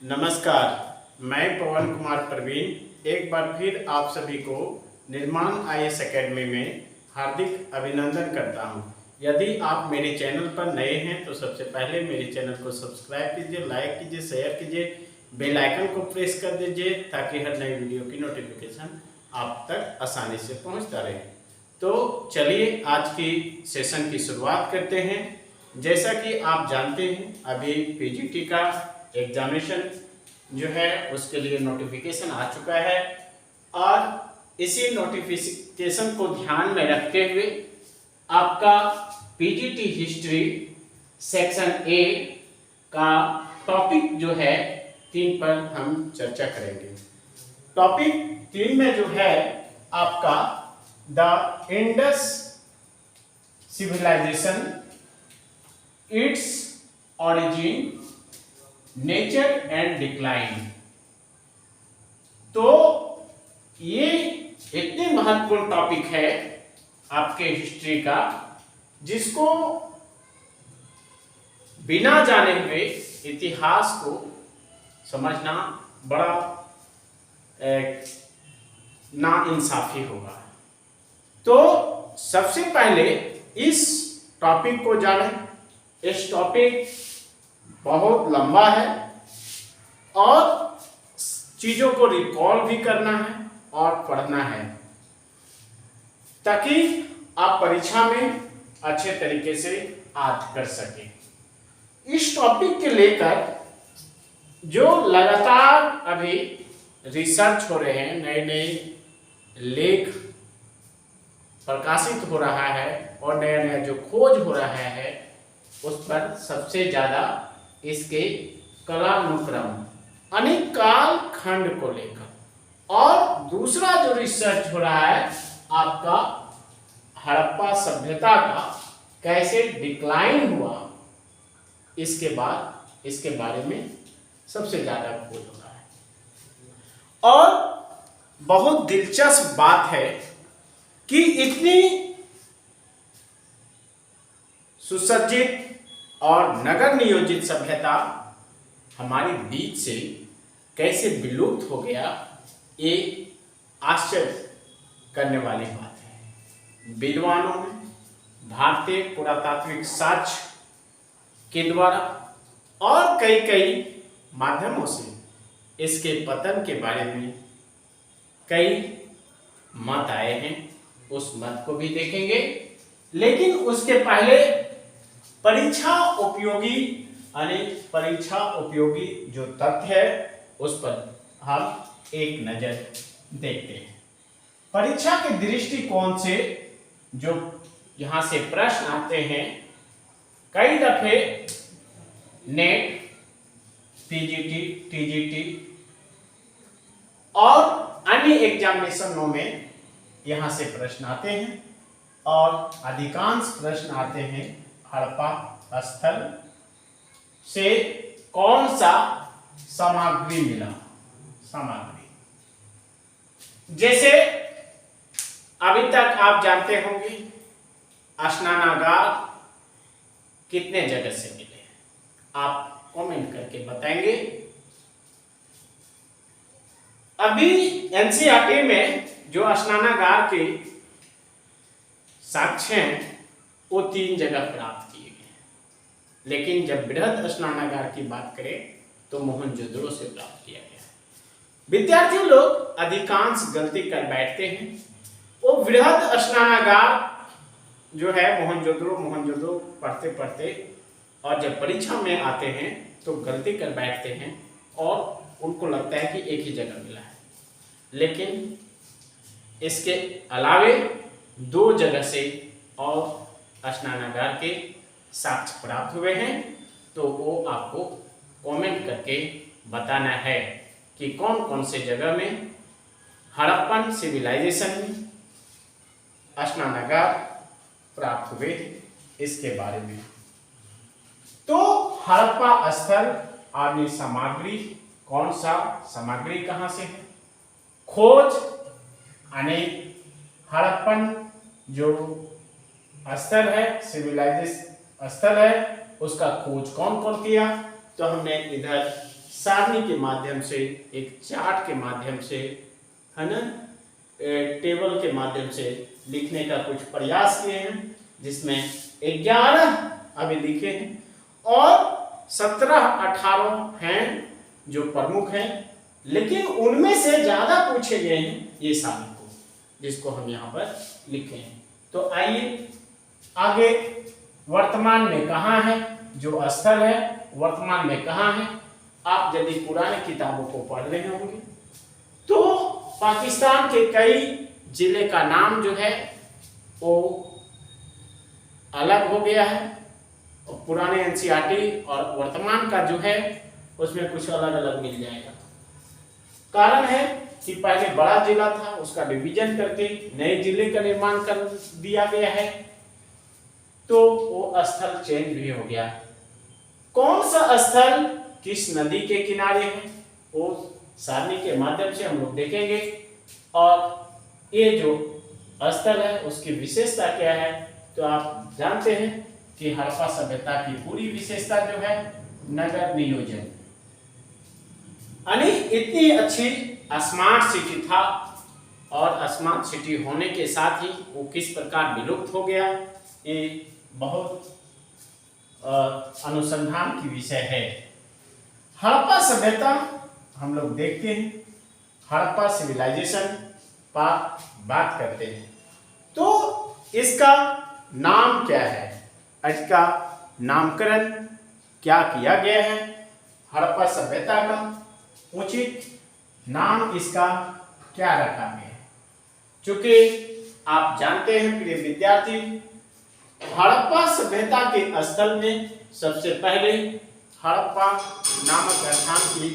नमस्कार, मैं पवन कुमार प्रवीण एक बार फिर आप सभी को निर्माण आईएएस एकेडमी में हार्दिक अभिनंदन करता हूं। यदि आप मेरे चैनल पर नए हैं तो सबसे पहले मेरे चैनल को सब्सक्राइब कीजिए, लाइक कीजिए, शेयर कीजिए, बेल आइकन को प्रेस कर दीजिए ताकि हर नई वीडियो की नोटिफिकेशन आप तक आसानी से पहुंचता रहे। तो चलिए आज की सेशन की शुरुआत करते हैं। जैसा कि आप जानते हैं अभी पीजीटी का एग्जामिनेशन जो है उसके लिए नोटिफिकेशन आ चुका है और इसी नोटिफिकेशन को ध्यान में रखते हुए आपका पीजीटी हिस्ट्री सेक्शन ए का टॉपिक जो है 3 पर हम चर्चा करेंगे। टॉपिक 3 में जो है आपका the Indus civilisation, its origin, nature and decline. तो ये इतने महत्वपूर्ण टॉपिक है आपके हिस्ट्री का जिसको बिना जाने हुए इतिहास को समझना बड़ा नाइंसाफी होगा। तो सबसे पहले इस टॉपिक को जानें। इस टॉपिक बहुत लंबा है और चीजों को रिकॉल भी करना है और पढ़ना है ताकि आप परीक्षा में अच्छे तरीके से याद कर सकें। इस टॉपिक के लेकर जो लगातार अभी रिसर्च हो रहे हैं, नए नए लेख प्रकाशित हो रहा है और नया नया जो खोज हो रहा है उस पर सबसे ज्यादा इसके कालानुक्रम यानी काल खंड को लेकर, और दूसरा जो रिसर्च हो रहा है आपका हड़प्पा सभ्यता का कैसे डिक्लाइन हुआ, इसके बारे में सबसे ज्यादा खोज हो रहा है। और बहुत दिलचस्प बात है कि इतनी सुसज्जित और नगर नियोजित सभ्यता हमारे बीच से कैसे विलुप्त हो गया, ये आश्चर्य करने वाली बात है। विद्वानों ने भारतीय पुरातात्विक साक्ष्य के द्वारा और कई माध्यमों से इसके पतन के बारे में कई मत आए हैं, उस मत को भी देखेंगे। लेकिन उसके पहले परीक्षा उपयोगी जो तथ्य है उस पर हम एक नजर देखते हैं। परीक्षा के दृष्टिकोण से जो यहां से प्रश्न आते हैं, कई दफे नेट, पीजीटी, टीजीटी और अन्य एग्जामिनेशनों में यहां से प्रश्न आते हैं और अधिकांश प्रश्न आते हैं हड़प्पा स्थल से कौन सा सामग्री मिला। जैसे अभी तक आप जानते होंगे स्नानागार कितने जगह से मिले, आप कमेंट करके बताएंगे। अभी एनसीईआरटी में जो स्नानागार के साक्ष्य हैं वो 3 जगह प्राप्त किए गए हैं, लेकिन जब बृहद स्नानागार की बात करें तो मोहनजोदड़ो से प्राप्त किया गया है। विद्यार्थी लोग अधिकांश गलती कर बैठते हैं। वो बृहद स्नानागार जो है मोहनजोदड़ो पढ़ते पढ़ते और जब परीक्षा में आते हैं तो गलती कर बैठते हैं और उनको लगता है कि एक ही जगह मिला है, लेकिन इसके अलावे 2 जगह से और स्नानागार के साक्ष्य प्राप्त हुए हैं। तो वो आपको कमेंट करके बताना है कि कौन कौन से जगह में हड़प्पन सिविलाइजेशन में स्नानागार प्राप्त हुए, इसके बारे में। तो हड़प्पा स्थल आदि सामग्री, कौन सा सामग्री कहां से है, खोज यानी हड़प्पन जो स्थल है, सिविलाइजेशन स्थल है, उसका खोज कौन कौन किया। तो हमने इधर सारणी के माध्यम से, एक चार्ट के माध्यम से, है ना, टेबल के माध्यम से लिखने का कुछ प्रयास किए हैं, जिसमें 11 अभी लिखे हैं और 17-18 हैं जो प्रमुख हैं, लेकिन उनमें से ज्यादा पूछे गए हैं ये सारणी को, जिसको हम यहाँ पर लिखे हैं। तो आइए आगे, वर्तमान में कहाँ है, जो स्थल है वर्तमान में कहाँ है। आप यदि पुराने किताबों को पढ़ रहे होंगे तो पाकिस्तान के कई जिले का नाम जो है वो अलग हो गया है, और पुराने एनसीईआरटी और वर्तमान का जो है उसमें कुछ अलग अलग मिल जाएगा। कारण है कि पहले बड़ा जिला था, उसका डिवीजन करके नए जिले का निर्माण कर दिया गया है, तो वो स्थल चेंज भी हो गया। कौन सा स्थल किस नदी के किनारे है वो सारणी के माध्यम से हम लोग देखेंगे, और ये जो स्थल है उसकी विशेषता क्या है। तो आप जानते हैं कि हड़प्पा सभ्यता की पूरी विशेषता जो है नगर नियोजन, यानी इतनी अच्छी स्मार्ट सिटी था, और स्मार्ट सिटी होने के साथ ही वो किस प्रकार विलुप्त हो गया, ये बहुत अनुसंधान की विषय है। हड़प्पा सभ्यता हम लोग देखते हैं, हड़प्पा सिविलाइजेशन पर बात करते हैं, तो इसका नाम क्या है, इसका नामकरण क्या किया गया है, हड़प्पा सभ्यता का उचित नाम इसका क्या रखा गया है। चूंकि आप जानते हैं प्रिय विद्यार्थी, हड़प्पा सभ्यता के स्थल में सबसे पहले हड़प्पा नामक स्थान की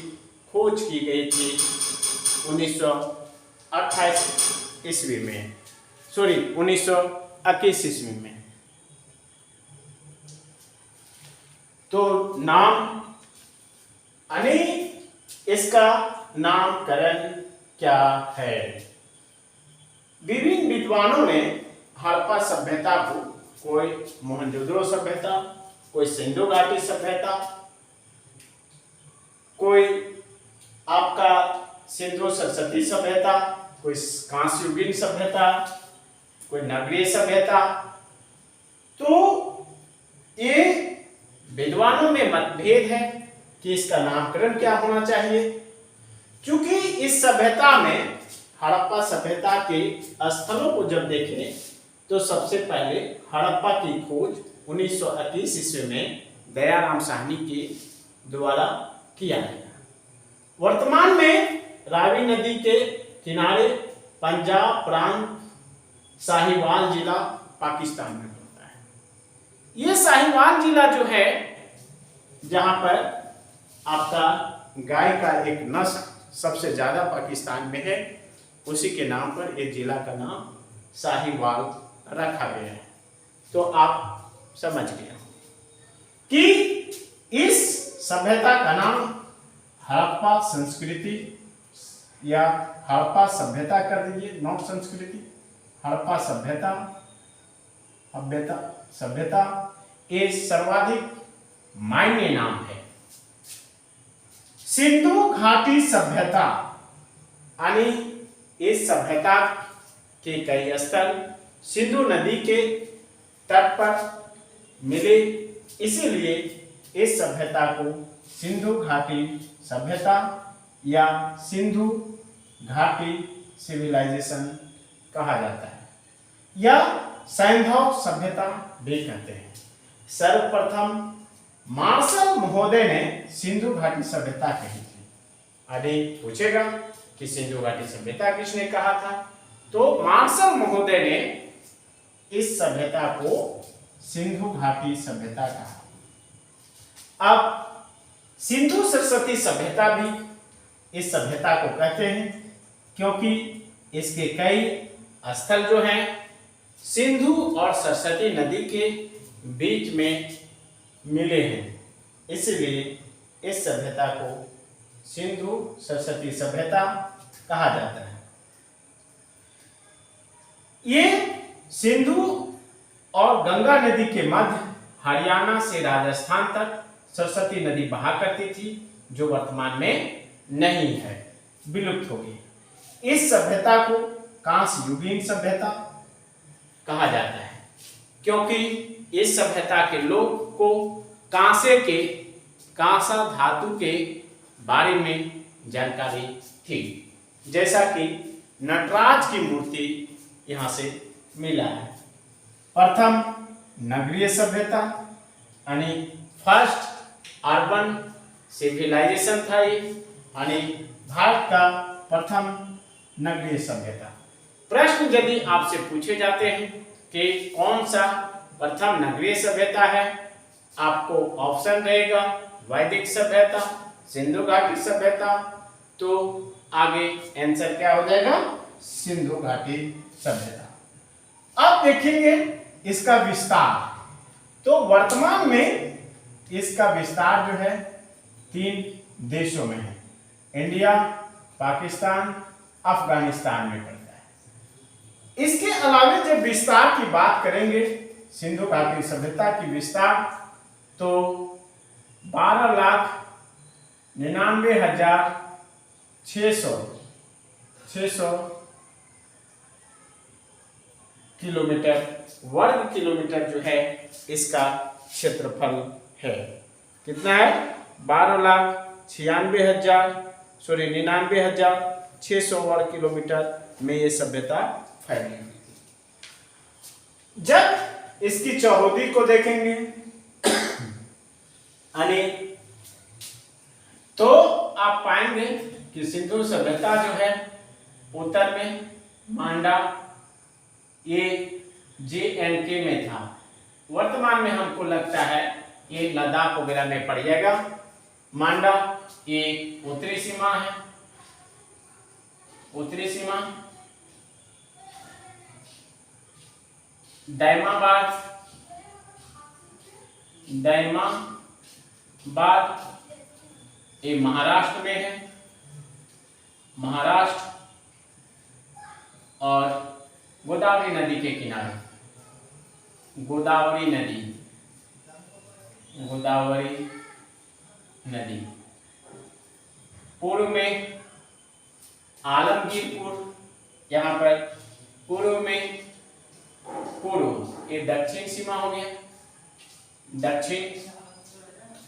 खोज की गई थी 1928 ईस्वी में, 1921 ईस्वी में। तो नाम यानी इसका नामकरण क्या है। विभिन्न विद्वानों ने हड़प्पा सभ्यता को, कोई मोहनजोदड़ो सभ्यता, कोई सिंधु घाटी सभ्यता, कोई आपका सिंधु सरस्वती सभ्यता, कोई कांस्ययुगीन सभ्यता, कोई नगरीय सभ्यता, तो ये विद्वानों में मतभेद है कि इसका नामकरण क्या होना चाहिए। क्योंकि इस सभ्यता में, हड़प्पा सभ्यता के स्थलों को जब देखें तो सबसे पहले हड़प्पा की खोज 1921 ईस्वी में दयाराम साहनी के द्वारा किया गया। वर्तमान में रावी नदी के किनारे पंजाब प्रांत, साहिवाल जिला पाकिस्तान में पड़ता है। ये साहिवाल जिला जो है, जहां पर आपका गाय का एक नस्ल सबसे ज्यादा पाकिस्तान में है, उसी के नाम पर इस जिला का नाम साहिवाल रखा गया है। तो आप समझ गए कि इस सभ्यता का नाम हड़प्पा संस्कृति या हड़प्पा सभ्यता कर दीजिए, नॉट संस्कृति, हड़प्पा सभ्यता, सभ्यता ये सर्वाधिक मायने नाम है। सिंधु घाटी सभ्यता यानी इस सभ्यता के कई स्थल सिंधु नदी के तट पर मिले, इसीलिए इस सभ्यता को सिंधु घाटी सभ्यता या सिंधु घाटी सिविलाइजेशन कहा जाता है, या सैंधव सभ्यता भी कहते हैं। सर्वप्रथम मार्शल महोदय ने सिंधु घाटी सभ्यता कही थी। अभी पूछेगा कि सिंधु घाटी सभ्यता किसने कहा था, तो मार्शल महोदय ने इस सभ्यता को सिंधु घाटी सभ्यता कहा। अब सिंधु सरस्वती सभ्यता भी इस सभ्यता को कहते हैं, क्योंकि इसके कई स्थल जो हैं सिंधु और सरस्वती नदी के बीच में मिले हैं, इसलिए इस सभ्यता को सिंधु सरस्वती सभ्यता कहा जाता है। ये सिंधु और गंगा नदी के मध्य हरियाणा से राजस्थान तक सरस्वती नदी बहा करती थी, जो वर्तमान में नहीं है, विलुप्त हो गई। इस सभ्यता को कांस्य युगीन सभ्यता कहा जाता है, क्योंकि इस सभ्यता के लोग को कांसा धातु के बारे में जानकारी थी। जैसा कि नटराज की मूर्ति यहां से मिला है। प्रथम नगरीय सभ्यता यानी फर्स्ट अर्बन सिविलाइजेशन था ये, यानी भारत का प्रथम नगरीय सभ्यता। प्रश्न यदि आपसे पूछे जाते हैं कि कौन सा प्रथम नगरीय सभ्यता है, आपको ऑप्शन रहेगा वैदिक सभ्यता, सिंधु घाटी सभ्यता, तो आगे आंसर क्या हो जाएगा, सिंधु घाटी सभ्यता। अब देखेंगे इसका विस्तार। तो वर्तमान में इसका विस्तार जो है 3 देशों में है, इंडिया, पाकिस्तान, अफगानिस्तान में पड़ता है। इसके अलावा जब विस्तार की बात करेंगे सिंधु घाटी सभ्यता की विस्तार, तो 12,99,600 किलोमीटर वर्ग किलोमीटर जो है इसका क्षेत्रफल है। कितना है, 99,600 वर्ग किलोमीटर में ये सभ्यता फैली हुई थी। जब इसकी चौहदी को देखेंगे तो आप पाएंगे कि सिंधु सभ्यता जो है उत्तर में मांडा ये JNK में था। वर्तमान में हमको लगता है ये लद्दाख वगैरह में पड़ जाएगा। मांडा ये उत्तरी सीमा है, उत्तरी सीमा। दायमाबाद ये महाराष्ट्र में है, महाराष्ट्र। और गोदावरी नदी के किनारे, गोदावरी नदी। पूर्व में आलमगीरपुर, यहाँ पर पूर्व में, पूर्व ये दक्षिण सीमा हो गया, दक्षिण।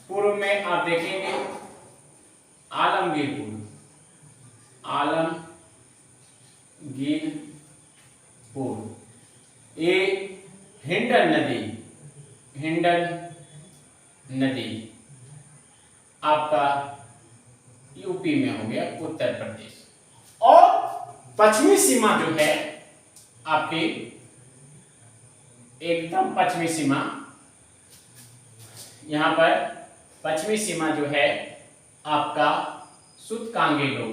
पूर्व में आप देखेंगे आलमगीरपुर, ये हिंडन नदी आपका यूपी में हो गया, उत्तर प्रदेश। और पश्चिमी सीमा जो है आपकी एकदम पश्चिमी सीमा, यहां पर पश्चिमी सीमा जो है आपका सुतकांगेडोर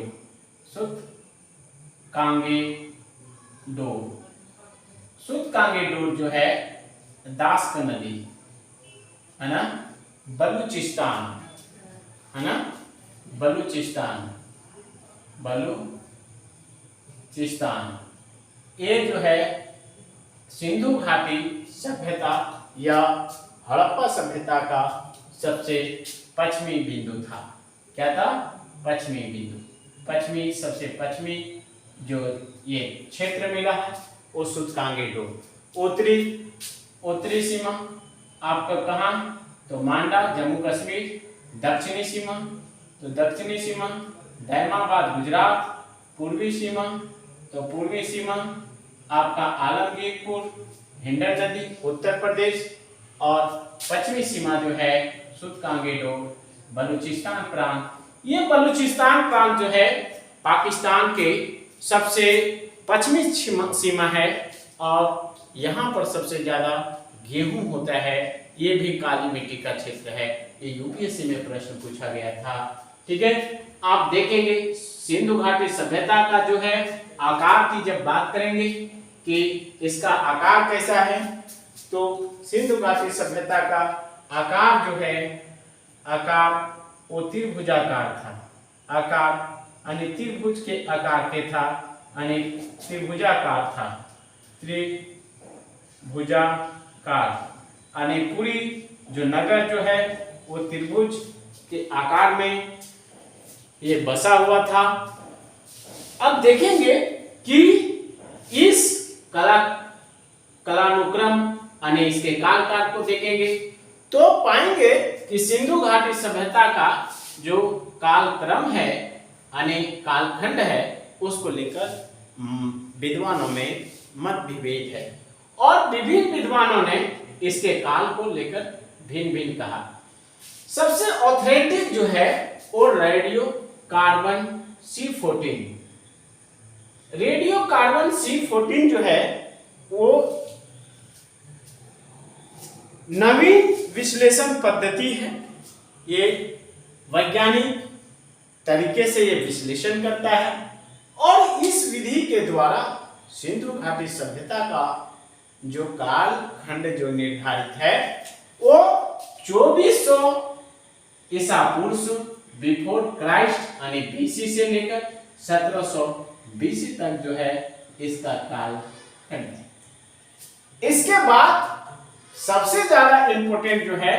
जो है दास्क नदी है ना, बलूचिस्तान है ना, बलूचिस्तान ये जो है सिंधु घाटी सभ्यता या हड़प्पा सभ्यता का सबसे पश्चिमी बिंदु था। क्या था, पश्चिमी बिंदु, सबसे पश्चिमी जो ये क्षेत्र मिला है वो सुतकांगेडोर। उत्तरी सीमा आपका कहाँ, तो मांडा जम्मू कश्मीर। दक्षिणी सीमा, तो दक्षिणी सीमा दायमाबाद गुजरात। पूर्वी सीमा, तो पूर्वी सीमा आपका आलमगीरपुर हिंडन नदी उत्तर प्रदेश। और पश्चिमी सीमा जो है सुतकांगेडोर बलूचिस्तान प्रांत। ये बलूचिस्तान प्रांत जो है पाकिस्तान के सबसे पश्चिमी सीमा है, और यहाँ पर सबसे ज्यादा गेहूं होता है। ये भी काली मिट्टी का क्षेत्र है। ये यूपीएससी में प्रश्न पूछा गया था। ठीक है, आप देखेंगे सिंधु घाटी सभ्यता का जो है आकार की जब बात करेंगे कि इसका आकार कैसा है, तो सिंधु घाटी सभ्यता का आकार जो है, आकार वो त्रिभुजाकार था। आकार यानी त्रिभुज के आकार के था, यानी त्रिभुजाकार था, त्रिभुजाकार। यानी पूरी जो नगर जो है वो त्रिभुज के आकार में ये बसा हुआ था। अब देखेंगे कि इस कलानुक्रम यानी इसके कालकाल को देखेंगे तो पाएंगे कि सिंधु घाटी सभ्यता का जो कालक्रम है यानी कालखंड है उसको लेकर विद्वानों में मत विभेद है और विभिन्न विद्वानों ने इसके काल को लेकर भिन्न भिन्न कहा। सबसे ऑथेंटिक जो है वो radio carbon C14, radio carbon C14 जो है वो नवीन विश्लेषण पद्धति है। ये वैज्ञानिक तरीके से ये विश्लेषण करता है और इस विधि के द्वारा सिंधु घाटी सभ्यता का जो कालखंड जो निर्धारित है वो 2400 ईसा पूर्व बिफोर क्राइस्ट यानी BC से लेकर 1700 BC तक जो है इसका कालखंड है। इसके बाद सबसे ज्यादा इंपोर्टेंट जो है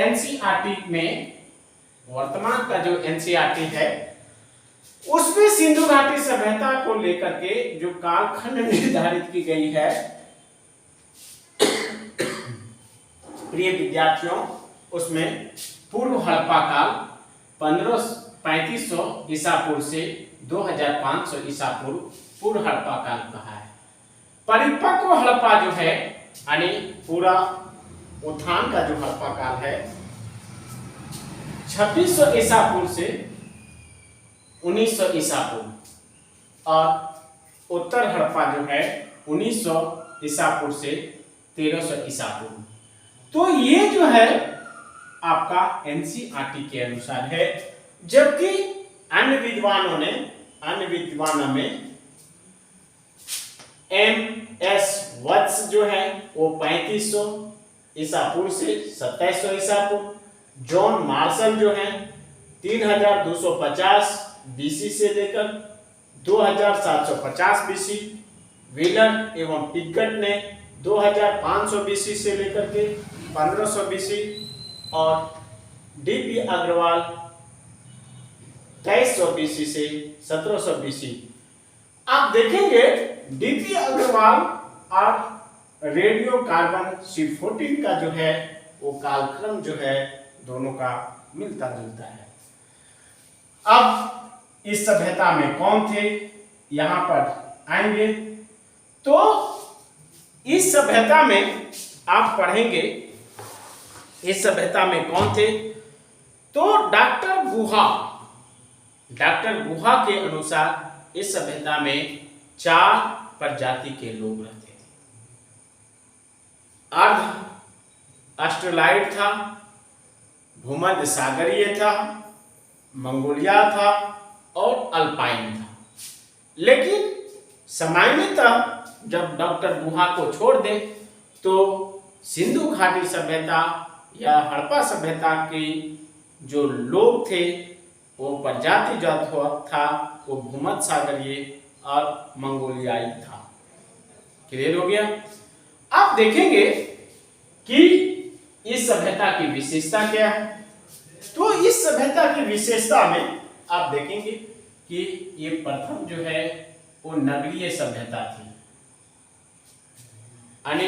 NCERT में, वर्तमान का जो NCERT है उसमें सिंधु घाटी सभ्यता को लेकर के जो कालखंड निर्धारित की गई है, प्रिय विद्यार्थियों, उसमें पूर्व हड़प्पा काल 3500 ईसा पूर्व से 2500 ईसा पूर्व पूर्व हड़प्पा काल कहा है। परिपक्व हड़प्पा जो है यानी पूरा उत्थान का जो हड़प्पा काल है 2600 ईसा पूर्व से 1900 ईसा पूर्व और उत्तर हड़प्पा जो है 1900 ईसा पूर्व से 1300 ईसा पूर्व। तो ये जो है आपका NCERT के अनुसार है, जबकि अन्य विद्वानों में MS वत्स जो है वो 3500 ईसा पूर्व से 2700 ईसा पूर्व, जॉन मार्शल जो है 3250 BC से लेकर 2750 BC, व्हीलर एवं पिगट ने 2500 BC से लेकर के 1500 BC और DP अग्रवाल 2300 BC से 1700 BC। आप देखेंगे DP अग्रवाल और रेडियो कार्बन C14 का जो है वो कालक्रम जो है दोनों का मिलता जुलता है। अब इस सभ्यता में कौन थे यहां पर आएंगे तो इस सभ्यता में आप पढ़ेंगे इस सभ्यता में कौन थे तो डॉक्टर गुहा के अनुसार इस सभ्यता में 4 प्रजाति के लोग रहते थे। अर्ध ऑस्ट्रेलाइड था, भूमध्य सागरीय था, मंगोलिया था और अल्पाइन था। लेकिन सामान्यतः जब डॉक्टर गुहा को छोड़ दे तो सिंधु घाटी सभ्यता या हड़प्पा सभ्यता के जो लोग थे वो प्रजाति जो था वो भूमध्य सागरीय और मंगोलियाई था। क्लियर हो गया। आप देखेंगे कि इस सभ्यता की विशेषता क्या है तो इस सभ्यता की विशेषता में आप देखेंगे कि ये प्रथम जो है वो नगरीय सभ्यता थी, यानी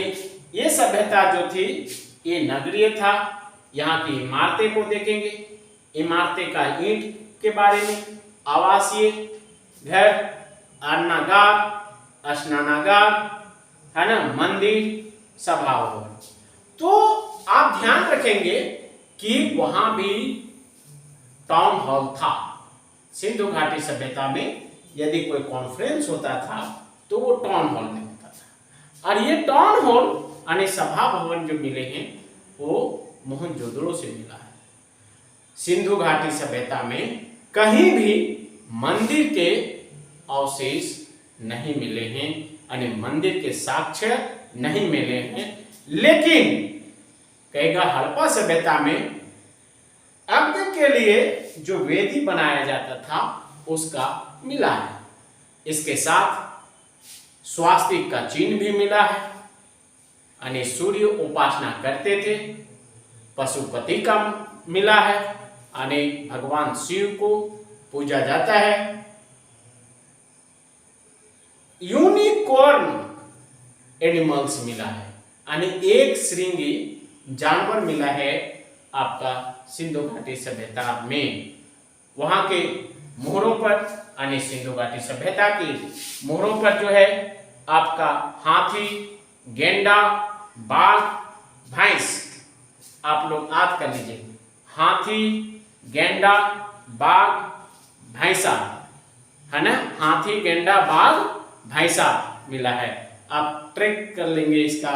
ये सभ्यता जो थी ये नगरीय था। यहाँ की इमारतें को देखेंगे, इमारतें का ईंट के बारे में, आवासीय घर, अन्नागार, स्नानागार है ना, मंदिर, सभा भवन। तो आप ध्यान रखेंगे कि वहां भी टाउन हॉल था। सिंधु घाटी सभ्यता में यदि कोई कॉन्फ्रेंस होता था तो वो टाउन हॉल में होता था और ये टाउन हॉल यानी सभा भवन जो मिले हैं वो मोहनजोदड़ो से मिला है। सिंधु घाटी सभ्यता में कहीं भी मंदिर के अवशेष नहीं मिले हैं यानी मंदिर के साक्ष्य नहीं मिले हैं, लेकिन कहेगा हड़प्पा सभ्यता में यज्ञ के लिए जो वेदी बनाया जाता था उसका मिला है। इसके साथ स्वास्तिक का चिन्ह भी मिला है यानी सूर्य उपासना करते थे। पशुपति का मिला है यानी भगवान शिव को पूजा जाता है। यूनिकॉर्न एनिमल्स मिला है, यानी एक श्रृंगी जानवर मिला है आपका सिंधु घाटी सभ्यता में। वहां के मोहरों पर, यानी सिंधु घाटी सभ्यता की मोहरों पर जो है आपका हाथी, गेंडा, बाघ, भैंस, आप लोग याद कर लीजिए, हाथी, गेंडा, बाघ, भैंसा, है ना, हाथी, गेंडा, बाघ, भैंसा मिला है। आप ट्रैक कर लेंगे इसका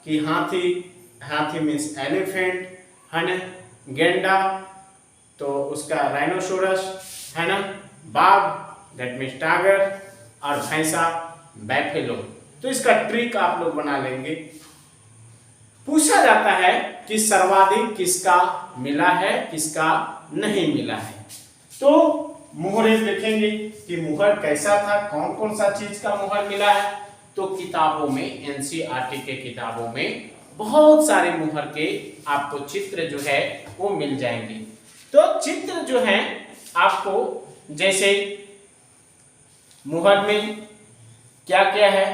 कि हाथी मीन्स एलिफेंट, है ना, गेंडा तो उसका राइनोसोरस, है ना, बाघ दैट मीन्स टाइगर, और भैंसा बैफेलो। तो इसका ट्रिक आप लोग बना लेंगे। पूछा जाता है कि सर्वाधिक किसका मिला है, किसका नहीं मिला है। तो मुहर देखेंगे कि मुहर कैसा था, कौन कौन सा चीज का मुहर मिला है। तो किताबों में, एनसीईआरटी के किताबों में बहुत सारे मुहर के आपको चित्र जो है वो मिल जाएंगे। तो चित्र जो है आपको, जैसे मुहर में क्या क्या है,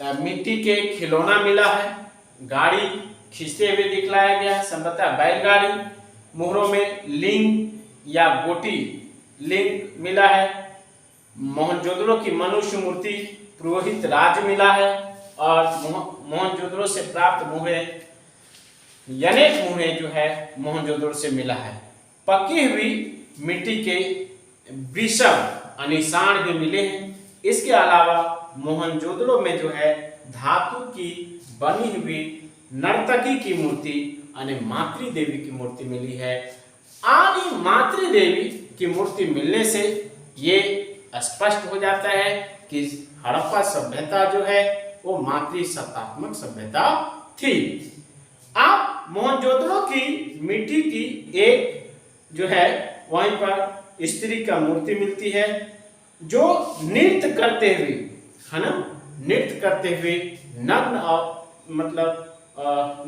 मिट्टी के खिलौना मिला है, गाड़ी खींचते हुए दिखलाया गया है, संभवतः बैलगाड़ी। मुहरों में लिंग या गोटी लिंग मिला है। मोहनजोदड़ो की मनुष्य मूर्ति, पुरोहित राज मिला है, और मोहनजोदड़ो से प्राप्त मुहरें, अनेक मुहरें जो है मोहनजोदड़ो से मिला है। पकी हुई मिट्टी के वृषभ निशान भी मिले हैं। इसके अलावा मोहनजोदड़ो में जो है धातु की बनी हुई नर्तकी की मूर्ति यानी मातृ देवी की मूर्ति मिली है। आदि मातृ देवी की मूर्ति मिलने से ये स्पष्ट हो जाता है कि हड़प्पा सभ्यता जो है वो मातृ सत्तात्मक सभ्यता थी। आप मोहनजोदड़ो की मिट्टी की एक जो है वहीं पर स्त्री का मूर्ति मिलती है जो नृत्य करते हुए, है ना, नृत्य करते हुए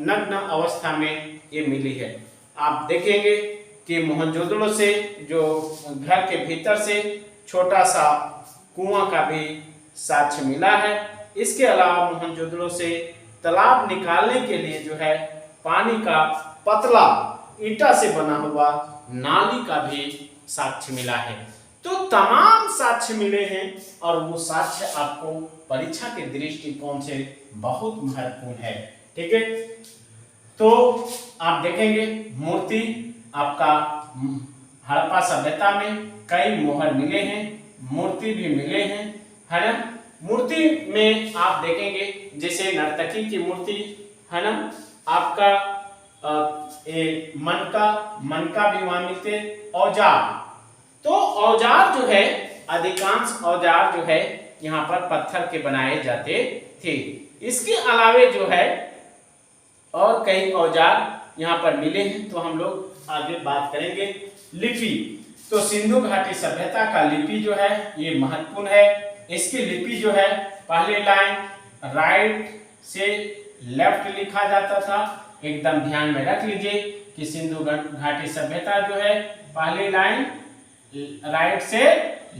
नग्न अवस्था में ये मिली है। आप देखेंगे कि मोहनजोदड़ो से जो घर के भीतर से छोटा सा कुआं का भी साक्ष्य मिला है। इसके अलावा मोहनजोदड़ो से तालाब निकालने के लिए जो है पानी का पतला ईंटा से बना हुआ नाली का भी साक्ष्य मिला है। तो तमाम साक्ष्य मिले हैं और वो साक्ष्य आपको परीक्षा के दृष्टिकोण से बहुत महत्वपूर्ण है। ठीक है, तो आप देखेंगे मूर्ति आपका हड़प्पा सभ्यता में कई मोहर मिले हैं, मूर्ति भी मिले हैं, है ना। मूर्ति में आप देखेंगे जैसे नर्तकी की मूर्ति, है ना, आपका मनका भी वहां मिलते। औजार, तो औजार जो है अधिकांश औजार जो है यहाँ पर पत्थर के बनाए जाते थे। इसके अलावे जो है और कई औजार यहाँ पर मिले हैं, तो हम लोग आगे बात करेंगे। लिपि, तो सिंधु घाटी सभ्यता का लिपि जो है ये महत्वपूर्ण है। इसकी लिपि जो है पहले लाइन राइट से लेफ्ट लिखा जाता था। एकदम ध्यान में रख लीजिए कि सिंधु घाटी सभ्यता जो है पहली लाइन राइट से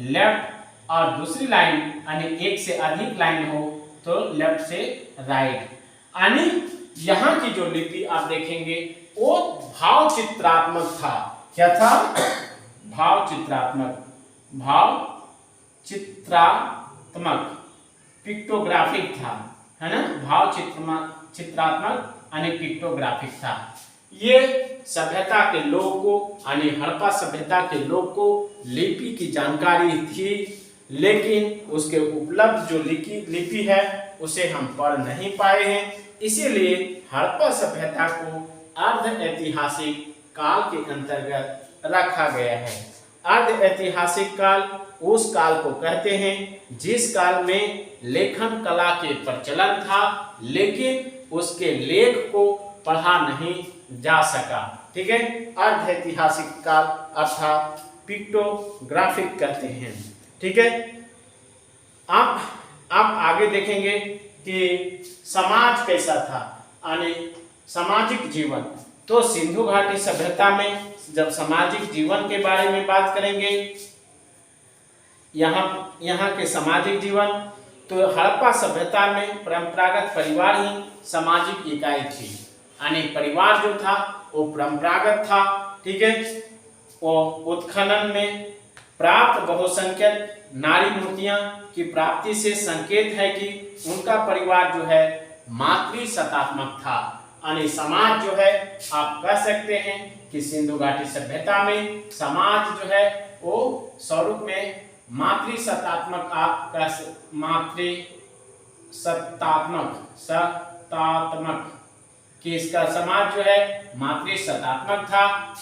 लेफ्ट और दूसरी लाइन यानी एक से अधिक लाइन हो तो लेफ्ट से राइट। यानी यहाँ की जो लिपि आप देखेंगे वो भाव चित्रात्मक था। क्या था? भाव चित्रात्मक, पिक्टोग्राफिक था, है ना। भाव चित्रात्मक यानी पिक्टोग्राफिक था। ये सभ्यता के लोग को यानी हड़प्पा सभ्यता के लोग को लिपि की जानकारी थी, लेकिन उसके उपलब्ध जो लिपि है उसे हम पढ़ नहीं पाए हैं। इसीलिए हड़प्पा सभ्यता को अर्ध ऐतिहासिक काल के अंतर्गत रखा गया है। अर्ध ऐतिहासिक काल उस काल को कहते हैं जिस काल में लेखन कला के प्रचलन था, लेकिन उसके लेख को पढ़ा नहीं जा सका। ठीक है, अर्ध ऐतिहासिक काल अर्थात पिक्टोग्राफिक कहते हैं। ठीक है, आप आगे देखेंगे कि समाज कैसा था, यानी सामाजिक जीवन। तो सिंधु घाटी सभ्यता में जब सामाजिक जीवन के बारे में बात करेंगे यहाँ के सामाजिक जीवन, तो हड़प्पा सभ्यता में परंपरागत परिवार ही सामाजिक इकाई थी, यानी परिवार जो था वो परंपरागत था। ठीक है, वो उत्खनन में प्राप्त बहुसंख्यक नारी मूर्तियां की प्राप्ति से संकेत है कि उनका परिवार जो है मातृसत्तात्मक था, यानी समाज जो है आप कह सकते हैं कि सिंधु घाटी सभ्यता में समाज जो है वो स्वरूप में मातृसत्तात्मक, सत्तात्मक कि इसका समाज जो है मातृसत्तात्मक था।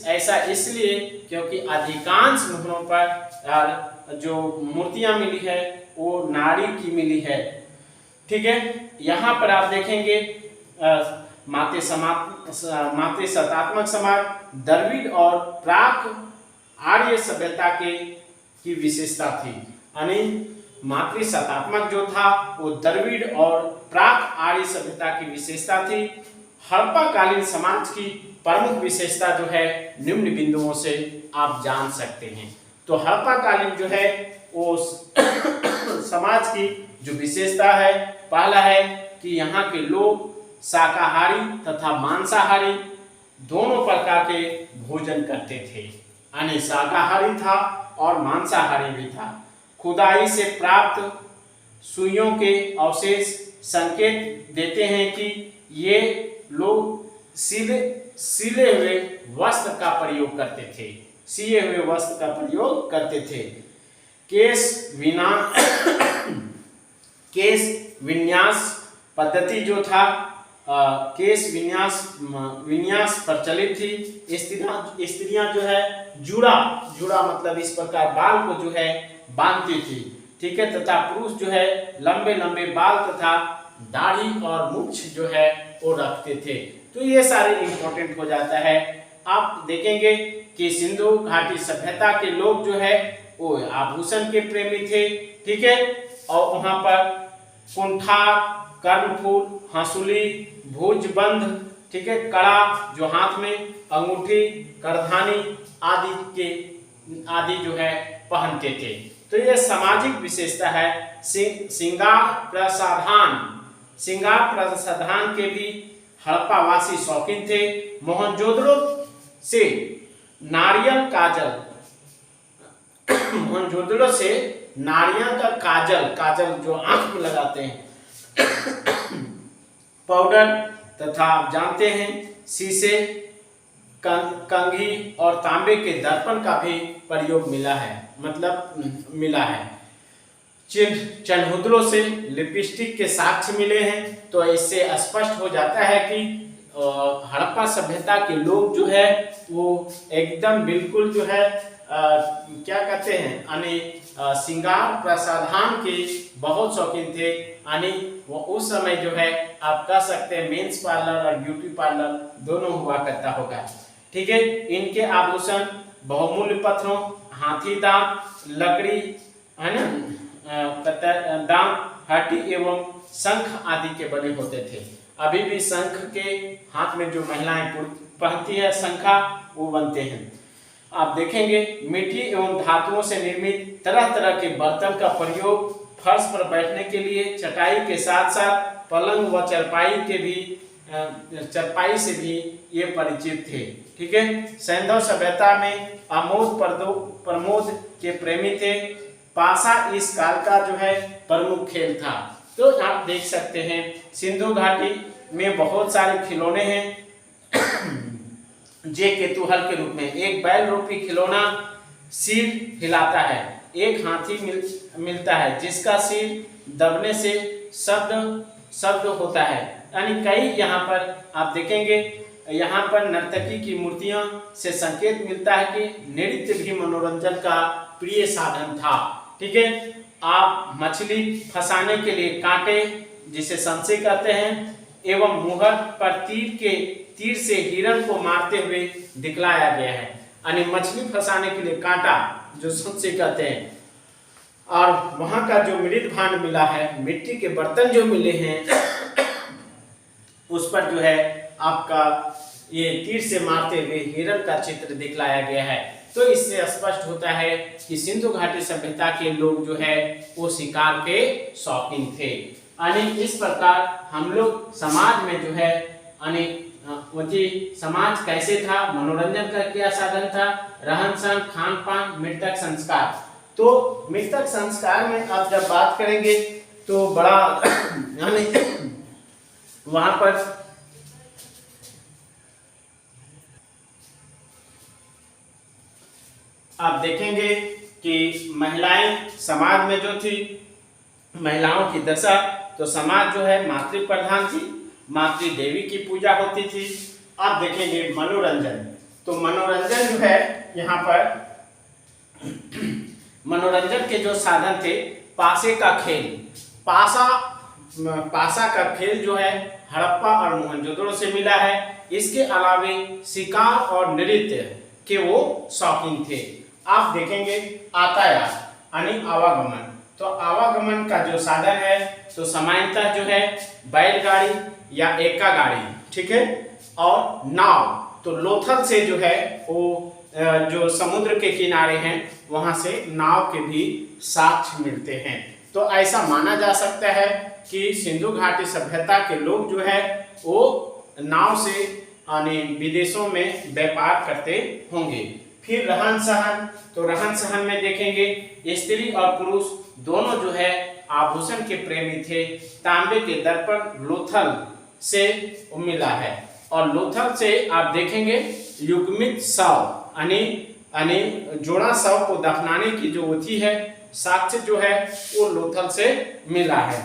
ऐसा इसलिए क्योंकि अधिकांश मुद्राओं पर जो मूर्तियां मिली है वो नारी की मिली है। ठीक है, यहाँ पर आप देखेंगे मातृसत्तात्मक समाज द्रविड़ और प्राक आर्य सभ्यता की विशेषता थी, यानी मातृसत्तात्मक जो था वो द्रविड़ और प्राक आर्य सभ्यता की विशेषता थी। हड़प्पा कालीन समाज की प्रमुख विशेषता जो है निम्न बिंदुओं से आप जान सकते हैं। तो हड़प्पा कालीन जो है वो समाज की जो विशेषता है, पहला है कि यहाँ के लोग शाकाहारी तथा मांसाहारी दोनों प्रकार के भोजन करते थे, यानी शाकाहारी था और मांसाहारी भी था। खुदाई से प्राप्त सुइयों के अवशेष संकेत देते हैं कि ये लोग सिले हुए वस्त्र का प्रयोग करते थे, सिए हुए वस्त्र का प्रयोग करते थे। केश विन्यास पद्धति जो था, केश विन्यास प्रचलित थी। स्त्रियां जो है जुड़ा मतलब इस प्रकार बाल को जो है बांधती थी। ठीक है, तथा पुरुष जो है लंबे लंबे बाल तथा दाढ़ी और मूंछ जो है वो रखते थे। तो ये सारे इंपॉर्टेंट हो जाता है। आप देखेंगे कि सिंधु घाटी सभ्यता के लोग जो है वो आभूषण के प्रेमी थे। ठीक है, और वहां पर कुंठार, कर्णफूल, हंसुली, भुजबंध, ठीक है, कड़ा जो हाथ में, अंगूठी, करधानी आदि जो है पहनते थे। तो ये सामाजिक विशेषता है। श्रृंगार प्रसाधन के भी हड़प्पावासी शौकीन थे। मोहनजोदड़ो से नारियल का काजल जो आंख में लगाते हैं, पाउडर तथा आप जानते हैं शीशे, कंघी और तांबे के दर्पण का भी प्रयोग मिला है। चिन्हों से लिपस्टिक के साक्ष्य मिले हैं। तो इससे स्पष्ट हो जाता है कि हड़प्पा सभ्यता के लोग जो है वो एकदम बिल्कुल जो है क्या कहते हैं, यानी श्रृंगार प्रसाधन के बहुत शौकीन थे। यानी वो उस समय जो है आप कह सकते हैं मेंस पार्लर और ब्यूटी पार्लर दोनों हुआ करता होगा। ठीक है, इनके आभूषण बहुमूल्य पत्थरों, हाथी दांत, लकड़ी, है ना, दांत, हड्डी एवं शंख आदि के बने होते थे। अभी भी शंख के हाथ में जो महिलाएं पहनती है शंखा, वो बनते हैं। आप देखेंगे मिट्टी एवं धातुओं से निर्मित तरह तरह के बर्तन का प्रयोग फर्श पर बैठने के लिए, चटाई के साथ साथ पलंग व चरपाई से भी ये परिचित थे। ठीक है, सैंधव सभ्यता में आमोद प्रमोद के प्रेमी थे। पासा इस काल का जो है प्रमुख खेल था। तो आप देख सकते हैं सिंधु घाटी में बहुत सारे खिलौने हैं। जे केतुहल के रूप में एक बैल रूपी खिलौना सिर हिलाता है। एक हाथी मिलता है जिसका सिर दबने से शब्द होता है। यानी कई यहाँ पर आप देखेंगे, यहाँ पर नर्तकी की मूर्तियां से संकेत मिलता है कि नृत्य भी मनोरंजन का प्रिय साधन था। ठीक है, आप मछली फंसाने के लिए कांटे जिसे संसे कहते हैं एवं मुहर पर तीर से हिरण को मारते हुए दिखलाया गया है। यानी मछली फंसाने के लिए कांटा जो संसे कहते हैं। और वहां का जो मृद भांड मिला है, मिट्टी के बर्तन जो मिले हैं, उस पर जो है आपका ये तीर से मारते हुए हिरण का चित्र दिखलाया गया है। तो इससे स्पष्ट होता है कि सिंधु घाटी सभ्यता के लोग जो है वो शिकार के शौकीन थे। यानी इस प्रकार हम लोग समाज में जो है यानी समाज कैसे था, मनोरंजन का क्या साधन था, रहन सहन, खान पान, मृतक संस्कार। तो मृतक संस्कार में आप जब बात करेंगे तो बड़ा यानी वहां पर आप देखेंगे कि महिलाएं समाज में जो थी, महिलाओं की दशा, तो समाज जो है मातृ प्रधान थी, मातृ देवी की पूजा होती थी। आप देखेंगे मनोरंजन, तो मनोरंजन जो है यहाँ पर मनोरंजन के जो साधन थे, पासे का खेल, पासा का खेल जो है हड़प्पा और मोहनजोदड़ो से मिला है। इसके अलावे शिकार और नृत्य के वो शौकीन थे। आप देखेंगे यातायात यानी आवागमन, तो आवागमन का जो साधन है तो सामान्यतः जो है बैलगाड़ी या एक्का गाड़ी, ठीक है, और नाव, तो लोथल से जो है वो जो समुद्र के किनारे हैं वहां से नाव के भी साक्ष्य मिलते हैं। तो ऐसा माना जा सकता है कि सिंधु घाटी सभ्यता के लोग जो है वो नाव से यानी विदेशों में व्यापार करते होंगे। फिर रहन सहन, तो रहन सहन में देखेंगे स्त्री और पुरुष दोनों जो है आभूषण के प्रेमी थे। तांबे के दर्पण लोथल से मिला है, और लोथल से आप देखेंगे युग्मित शव यानी जोड़ा शव को दफनाने की जो विधि है, साक्ष्य जो है वो लोथल से मिला है।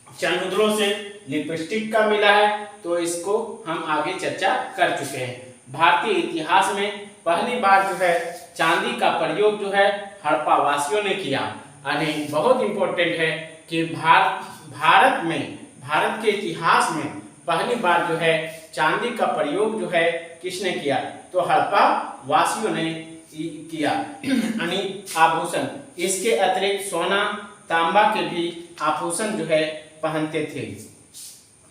चंद्रों से लिपस्टिक का मिला है, तो इसको हम आगे चर्चा कर चुके हैं। भारतीय इतिहास में पहली बार जो है चांदी का प्रयोग जो है हड़प्पा वासियों ने किया। यानी बहुत इंपॉर्टेंट है कि भारत के इतिहास में पहली बार जो है चांदी का प्रयोग जो है किसने किया, तो हड़प्पा वासियों ने किया। यानी आभूषण, इसके अतिरिक्त सोना तांबा के भी आभूषण जो है पहनते थे।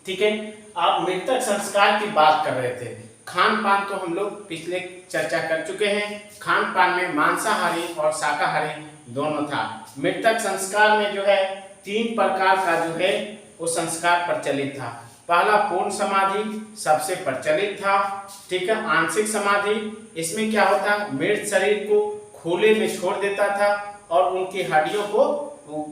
ठीक है, आप मृतक संस्कार की बात कर रहे थे। खान पान तो हम लोग पिछले चर्चा कर चुके हैं। खान पान में मांसाहारी और शाकाहारी दोनों था। मृतक संस्कार में जो है 3 प्रकार का जो है वो संस्कार प्रचलित था। पहला पूर्ण समाधि सबसे प्रचलित था, ठीक है। आंशिक समाधि, इसमें क्या होता, मृत शरीर को खुले में छोड़ देता था और उनकी हड्डियों को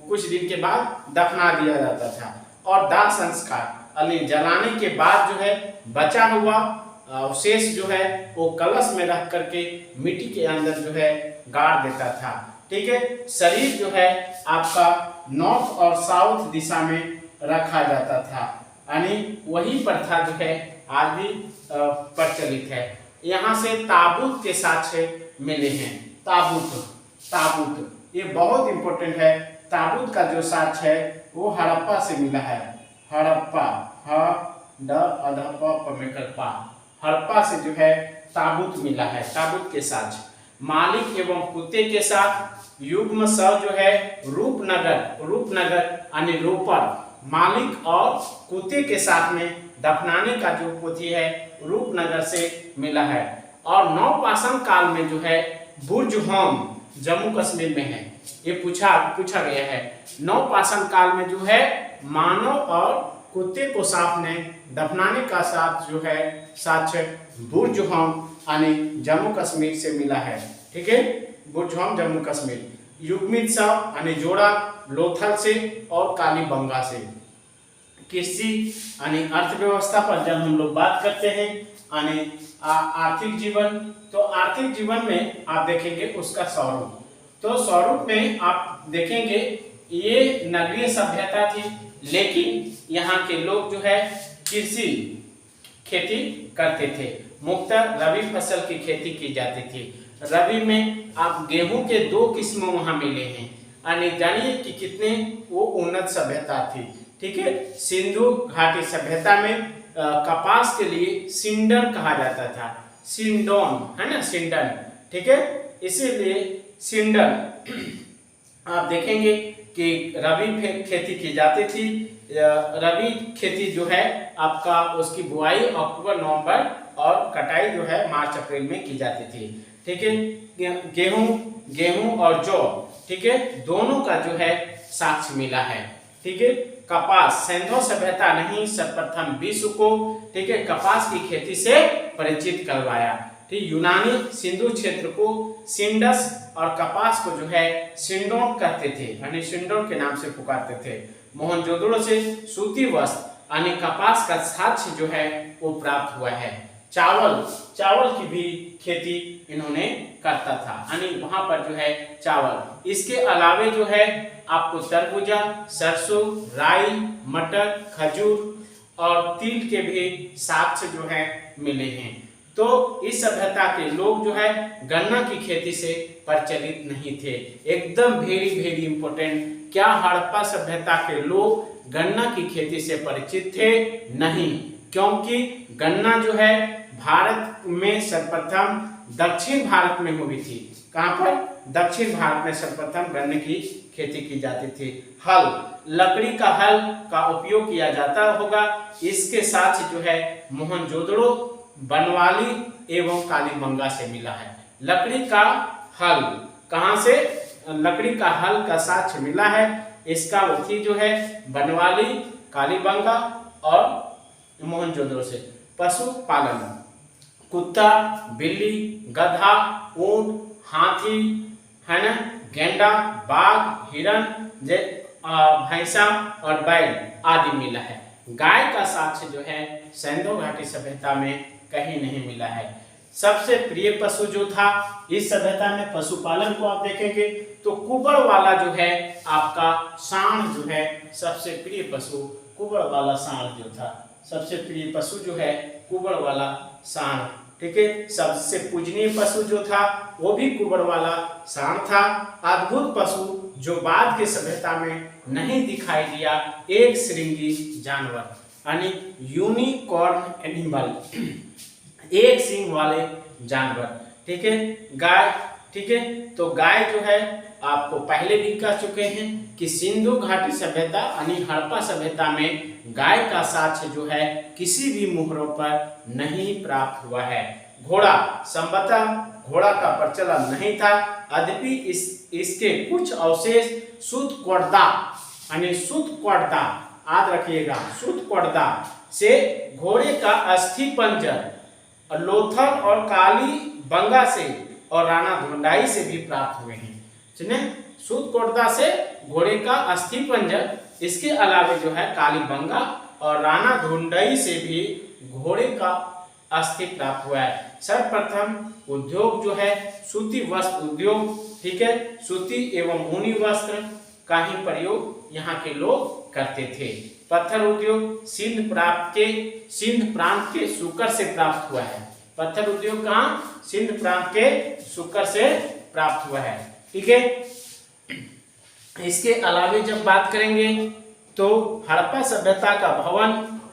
कुछ दिन के बाद दफना दिया जाता था। और दाह संस्कार, यानी जलाने के बाद जो है बचा हुआ अवशेष जो है वो कलश में रख करके मिट्टी के अंदर जो है गाड़ देता था। ठीक है, शरीर जो है आपका नॉर्थ और साउथ दिशा में रखा जाता था। यानी वही प्रथा जो है आज भी प्रचलित है। यहाँ से ताबूत के साक्ष्य मिले हैं। ताबूत ये बहुत इंपॉर्टेंट है। ताबूत का जो साक्ष्य है वो हड़प्पा से मिला है। हड़प्पा, हड़प्पा से जो है ताबूत मिला है। ताबूत के साक्ष्य मालिक एवं कुत्ते के साथ युग्म शव जो है रूपनगर यानी रोपड़, मालिक और कुत्ते के साथ में दफनाने का जो पोथी है रूपनगर से मिला है। और नवपाषाण काल में जो है बुर्ज होम जम्मू कश्मीर में है। ये पूछा गया है। नवपाषाण काल में जो है मानव और कुत्ते को साथ में दफनाने का साथ जो है साक्ष्य बुर्ज होम यानी जम्मू कश्मीर से मिला है। ठीक है, बुर्ज होम जम्मू कश्मीर। युग्मित शव यानी जोड़ा लोथल से और कालीबंगा से। कृषि यानी अर्थव्यवस्था पर जब हम लोग बात करते हैं यानी आर्थिक जीवन, तो आर्थिक जीवन में आप देखेंगे उसका स्वरूप। तो स्वरूप में आप देखेंगे ये नगरीय सभ्यता थी, लेकिन यहाँ के लोग जो है कृषि खेती करते थे। मुख्यतः रबी फसल की खेती की जाती थी। रबी में आप गेहूं के 2 किस्म वहां मिले हैं। यानी जानिए कि कितने वो उन्नत सभ्यता थी। ठीक है, सिंधु घाटी सभ्यता में कपास के लिए सिंडन कहा जाता था। सिंडोन है ना, सिंडन। ठीक है, इसीलिए सिंडन आप देखेंगे कि रबी खेती की जाती थी। रबी खेती जो है आपका उसकी बुआई अक्टूबर नवंबर और कटाई जो है मार्च अप्रैल में की जाती थी। ठीक है, गेहूं और जौ, ठीक है, दोनों का जो है साक्ष्य मिला है। ठीक है, कपास, सिंधु सभ्यता नहीं सर्वप्रथम विश्व को, ठीक है, कपास की खेती से परिचित करवाया। ठीक, यूनानी सिंधु क्षेत्र को सिंडस और कपास को जो है सिंडोन कहते थे, यानी सिंडोन के नाम से पुकारते थे। मोहनजोदड़ो से सूती वस्त्र यानी कपास का साक्ष्य जो है वो प्राप्त हुआ है। चावल की भी खेती इन्होंने करता था, यानी वहां पर जो है चावल। इसके अलावे जो है आपको तरबूजा, सरसों, राई, मटर, खजूर और तिल के भी साक्ष्य जो है मिले हैं। तो इस सभ्यता के लोग जो है गन्ना की खेती से प्रचलित नहीं थे। एकदम वेरी इंपोर्टेंट, क्या हड़प्पा सभ्यता के लोग गन्ना की खेती से परिचित थे? नहीं, क्योंकि गन्ना जो है भारत में सर्वप्रथम दक्षिण भारत में हुई थी। कहां पर? दक्षिण भारत में सर्वप्रथम गन्ने की खेती की जाती थी। हल, लकड़ी का हल का उपयोग किया जाता होगा। इसके साथ जो है मोहनजोदड़ो, बनवाली एवं कालीबंगा से मिला है। लकड़ी का हल कहां से? लकड़ी का हल का साक्ष्य मिला है। इसका वही जो है बनवाली, कालीबंगा और मोहनजोदड़ो से। पशुपालन, कुत्ता, बिल्ली, गधा, ऊंट, हाथी, है ना, गेंडा, बाघ, हिरण, भैंसा और बैल आदि मिला है। गाय का साक्ष्य जो है सिंधु घाटी सभ्यता में कहीं नहीं मिला है। सबसे प्रिय पशु जो था इस सभ्यता में, पशुपालन को आप देखेंगे तो कुबड़ वाला जो है आपका सांड जो है सबसे प्रिय पशु, कुबड़ वाला सांड जो था सबसे प्रिय पशु जो है कुबड़ वाला सांड। ठीक है, सबसे पूजनीय पशु जो था वो भी कुबड़ वाला सांड था। अद्भुत पशु जो बाद के सभ्यता में नहीं दिखाई दिया, एक श्रृंगी जानवर यानी यूनिकॉर्न एनिमल, एक सींग वाले जानवर। ठीक है, गाय। ठीक है, तो गाय जो है आपको पहले भी कह चुके हैं कि सिंधु घाटी सभ्यता यानी हड़प्पा सभ्यता में गाय का साक्ष्य जो है किसी भी मुहरों पर नहीं प्राप्त हुआ है। घोड़ा, संभवतः घोड़ा का प्रचलन नहीं था, यद्यपि इसके कुछ अवशेष सुतकोटदा यानी सुतकोटदा, याद रखिएगा, सुतकोटदा से घोड़े का अस्थि पंजर लोथल और कालीबंगा से और राणा धुंडाई से भी प्राप्त हुए हैं। सुने, सुतकोटदा से घोड़े का अस्थि पंजर, इसके अलावे जो है कालीबंगा और राणा धुंडाई से भी घोड़े का अस्थि प्राप्त हुआ है। सर्वप्रथम उद्योग जो है सूती वस्त्र उद्योग। ठीक है, सूती एवं ऊनी वस्त्र का ही प्रयोग यहाँ के लोग करते थे। पत्थर उद्योग सिंध प्रांत के सुकर से प्राप्त हुआ है। पत्थर उद्योग कहाँ? सिंध प्रांत के सुकर से प्राप्त हुआ है। ठीक है, इसके अलावे जब बात करेंगे तो हड़प्पा सभ्यता का भवन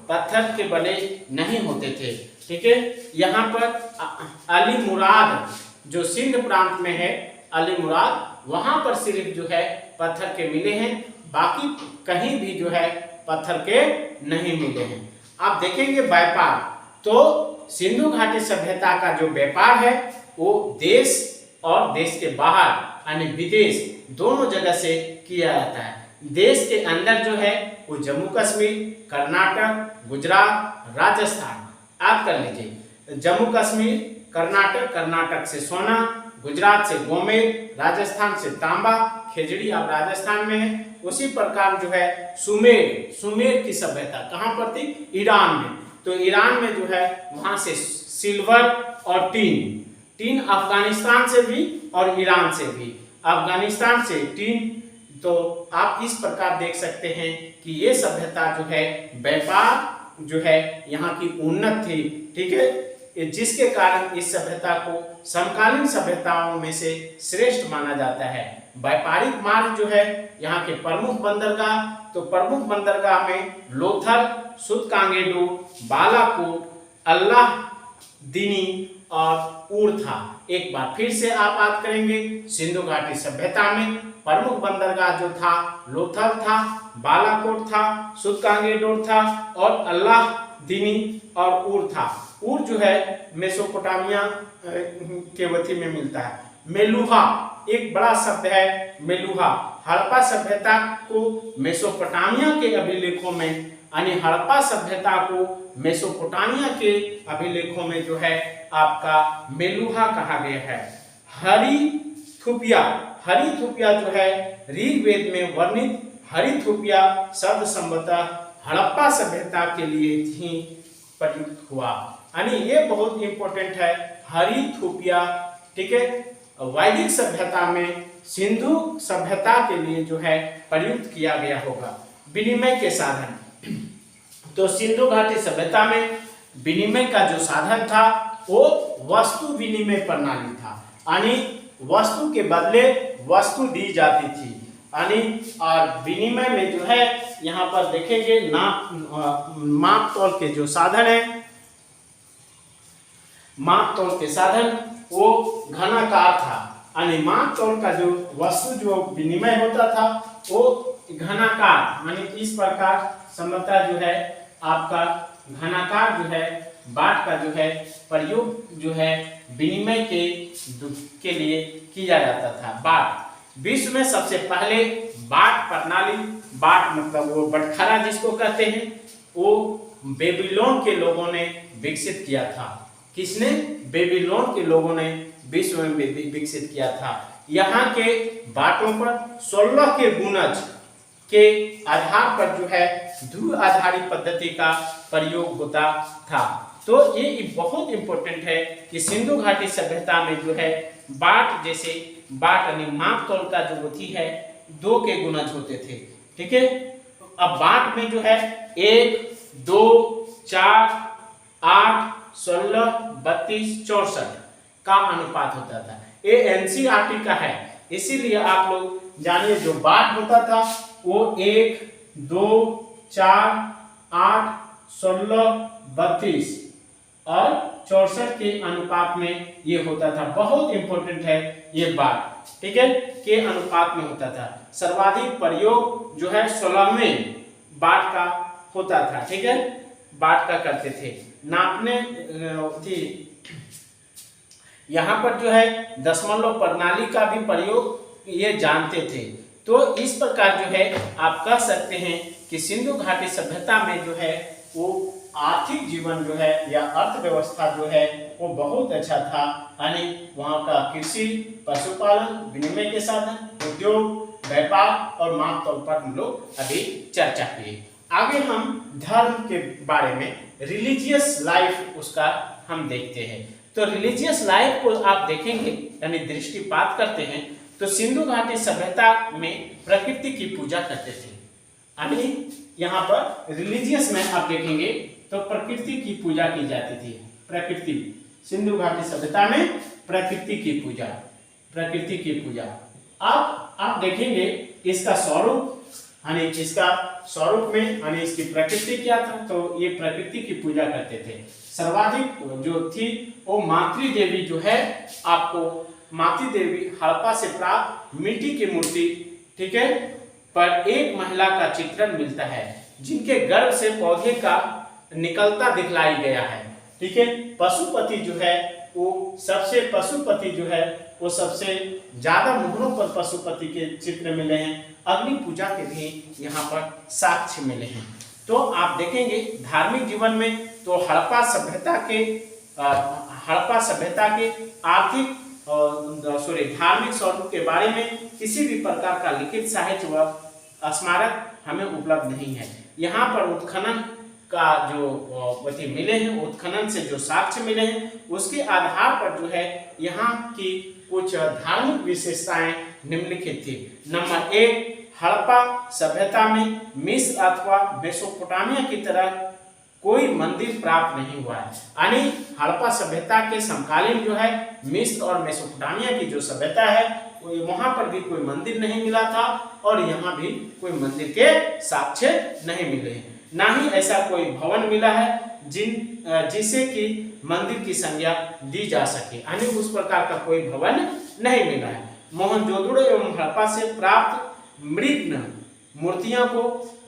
पत्थर के बने नहीं होते थे। ठीक है, यहाँ पर अली मुराद जो सिंध प्रांत में है, अली मुराद वहां पर सिर्फ जो है पत्थर के मिले हैं, बाकी कहीं भी जो है पत्थर के नहीं मिले हैं। आप देखेंगे व्यापार, तो सिंधु घाटी सभ्यता का जो व्यापार है वो देश और देश के बाहर यानी विदेश दोनों जगह से किया जाता है। देश के अंदर जो है वो जम्मू कश्मीर, कर्नाटक, गुजरात, राजस्थान, आप कर लीजिए। जम्मू कश्मीर, कर्नाटक से सोना, गुजरात से गोमेद, राजस्थान से तांबा, खेजड़ी अब राजस्थान में है। उसी प्रकार जो है सुमेर की सभ्यता कहाँ पर थी? ईरान में। तो ईरान में जो है वहां से सिल्वर और टीन अफगानिस्तान से भी और ईरान से भी। अफगानिस्तान से टीन, तो आप इस प्रकार देख सकते हैं कि ये सभ्यता जो है व्यापार जो है यहाँ की उन्नत थी। ठीक है, जिसके कारण इस सभ्यता को समकालीन सभ्यताओं में से श्रेष्ठ माना जाता है। व्यापारिक मार्ग जो है यहाँ के प्रमुख बंदरगाह, तो प्रमुख बंदरगाह में लोथल, सुतकांगेडू, बालाकोट, अल्लादीनी और ऊर था। एक बार फिर से आप बात करेंगे, सिंधु घाटी सभ्यता में प्रमुख बंदरगाह जो था लोथल था, बालाकोट था, सुतकांगेडू था और अल्लादीनी और ऊर था। उर जो है मेसोपोटामिया के वती में मिलता है। मेलुहा एक बड़ा शब्द है, मेलुहा हड़प्पा सभ्यता को मेसोपोटामिया के अभिलेखों में, यानी हड़प्पा सभ्यता को मेसोपोटामिया के अभिलेखों में जो है आपका मेलुहा कहा गया है। हरिथुपिया, हरिथुपिया जो है ऋग्वेद में वर्णित हरिथुपिया शब्द संभवतः हड़प्पा सभ्यता के लिए ही प्रयुक्त हुआ, यानी ये बहुत इंपॉर्टेंट है हरिथुपिया, ठीक है। वैदिक सभ्यता में सिंधु सभ्यता के लिए जो है प्रयुक्त किया गया होगा। विनिमय के साधन, तो सिंधु घाटी सभ्यता में विनिमय का जो साधन था वो वस्तु विनिमय प्रणाली था, यानी वस्तु के बदले वस्तु दी जाती थी, यानी और विनिमय में जो है यहाँ पर देखेंगे माप तौल के जो साधन है, माप तौल के साधन वो घनाकार था, यानी माप तौल का जो वस्तु जो विनिमय होता था वो घनाकार, यानी इस प्रकार समता जो है आपका घनाकार जो है बाट का जो है प्रयोग जो है विनिमय के लिए किया जाता था। बाट विश्व में सबसे पहले बाट प्रणाली, बाट मतलब वो बटखरा जिसको कहते हैं, वो बेबीलोन के लोगों ने विकसित किया था। किसने? बेबीलोन के लोगों ने विश्व में विकसित किया था। यहाँ के बाटों पर 16 के गुणज के आधार पर जो है ध्रुव आधारित पद्धति का प्रयोग होता था। तो ये बहुत इंपॉर्टेंट है कि सिंधु घाटी सभ्यता में जो है बाट, जैसे बाट यानी माप तौल का जो होती है 2 के गुणज होते थे, ठीक है। अब बाट में जो है 1, 2, 4, 8, 16, 32, 64 का अनुपात होता था। ये एनसीईआरटी का है, इसीलिए आप लोग जानिए जो बाट होता था वो 1, 2, 4, 8, 16, 32 और 64 के अनुपात में ये होता था। बहुत इंपॉर्टेंट है ये बाट, ठीक है, के अनुपात में होता था। सर्वाधिक प्रयोग जो है 16वें बाट का होता था, ठीक है, बाट का करते थे। नापने थी यहाँ पर जो है दशमलव प्रणाली का भी प्रयोग ये जानते थे। तो इस प्रकार जो है आप कह सकते हैं कि सिंधु घाटी सभ्यता में जो है वो आर्थिक जीवन जो है या अर्थव्यवस्था जो है वो बहुत अच्छा था, यानी वहाँ का कृषि, पशुपालन, विनिमय के साधन, उद्योग, व्यापार और माप तौल पर हम लोग अभी चर्चा किए। आगे हम धर्म के बारे में, रिलीजियस लाइफ उसका हम देखते हैं। तो रिलीजियस लाइफ को आप देखेंगे यानी दृष्टिपात करते हैं तो सिंधु घाटी सभ्यता में प्रकृति की पूजा करते थे, यानी यहाँ पर रिलीजियस में आप देखेंगे तो प्रकृति की पूजा की जाती थी। प्रकृति, सिंधु घाटी सभ्यता में प्रकृति की पूजा, प्रकृति की पूजा। अब आप देखेंगे इसका स्वरूप, यानी इसका स्वरूप में यानी इसकी प्रकृति क्या था, तो ये प्रकृति की पूजा करते थे। सर्वाधिक जो थी वो मातृ देवी जो है, आपको मातृ देवी हड़प्पा से प्राप्त मिट्टी की मूर्ति, ठीक है, पर एक महिला का चित्रण मिलता है जिनके गर्भ से पौधे का निकलता दिखलाई गया है, ठीक है। पशुपति जो है वो सबसे ज्यादा मुहरों पर पशुपति के चित्र मिले हैं। अग्नि पूजा के भी यहाँ पर साक्ष्य मिले हैं। तो आप देखेंगे धार्मिक जीवन में तो हड़प्पा सभ्यता के आर्थिक धार्मिक स्वरूप के बारे में किसी भी प्रकार का लिखित साहित्य व स्मारक हमें उपलब्ध नहीं है। यहाँ पर उत्खनन का जो मिले हैं, उत्खनन से जो साक्ष्य मिले हैं उसके आधार पर जो है यहाँ की कुछ धार्मिक विशेषताएं निम्नलिखित थी। नंबर 1, हड़प्पा सभ्यता में मिस्र अथवा मेसोपोटामिया की तरह कोई मंदिर प्राप्त नहीं हुआ है, यानी हड़प्पा सभ्यता के समकालीन जो है मिस्र और मेसोपोटामिया की जो सभ्यता है वहां पर भी कोई मंदिर नहीं मिला था और यहाँ भी कोई मंदिर के साक्ष्य नहीं मिले हैं। ना ही ऐसा कोई भवन मिला है जिसे कि मंदिर की संज्ञा दी जा सके, यानी उस प्रकार का कोई भवन नहीं मिला है। मोहनजोदड़ो एवं हड़प्पा से प्राप्त मृग मूर्तियों को